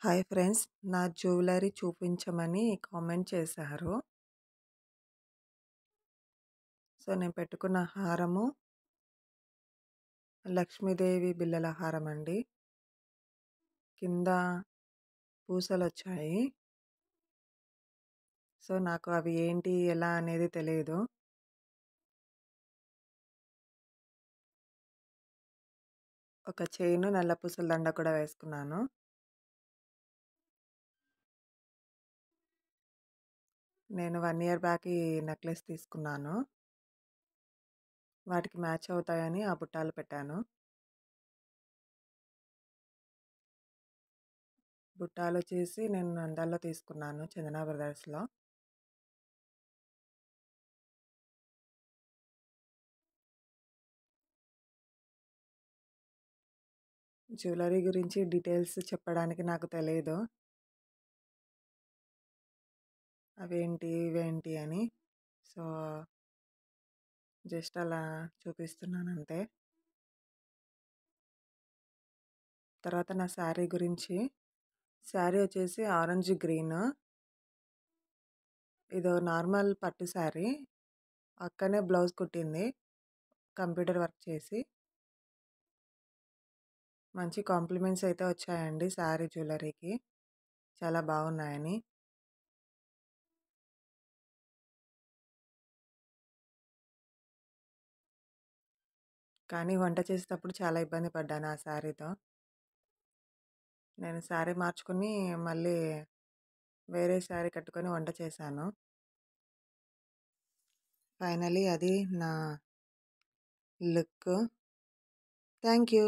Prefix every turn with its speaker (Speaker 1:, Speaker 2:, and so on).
Speaker 1: Hi friends. నా jewellery చూపించమని comment చేశారు. సో, నేను పెట్టుకున్న హారము లక్ష్మీదేవి బిళ్ళల హారమండి. కింద పూసలొచ్చాయి. సో, నాకు అవి ఏంటి, ఎలా అనేది తెలీదు. ఒక చైను, నల్ల పూసల దండ కూడా వేసుకున్నాను. నేను 1 ఇయర్ బ్యాక్ ఈ నెక్లెస్ తీసుకున్నాను. వాటికి మ్యాచ్ అవుతాయని ఆ బుట్టాలు పెట్టాను. బుట్టాలొచ్చేసి నేను నంద్యాలలో తీసుకున్నాను, చందన బ్రదర్స్‌లో. జ్యువెలరీ గురించి డీటెయిల్స్ చెప్పడానికి నాకు తెలీదు. అవేంటి, ఇవేంటి అని. సో, జస్ట్ అలా చూపిస్తున్నానంతే. తర్వాత నా శారీ గురించి. శారీ వచ్చేసి ఆరెంజ్ గ్రీన్. ఇదో నార్మల్ పట్టు శారీ. అక్కనే బ్లౌజ్ కుట్టింది, కంప్యూటర్ వర్క్ చేసి. మంచి కాంప్లిమెంట్స్ అయితే వచ్చాయండి శారీ జ్యువెలరీకి. చాలా బాగున్నాయని. కానీ వంట చేసేటప్పుడు చాలా ఇబ్బంది పడ్డాను ఆ శారీతో. నేను శారీ మార్చుకుని మళ్ళీ వేరే శారీ కట్టుకొని వంట చేశాను. ఫైనలీ అది నా లుక్. Thank you.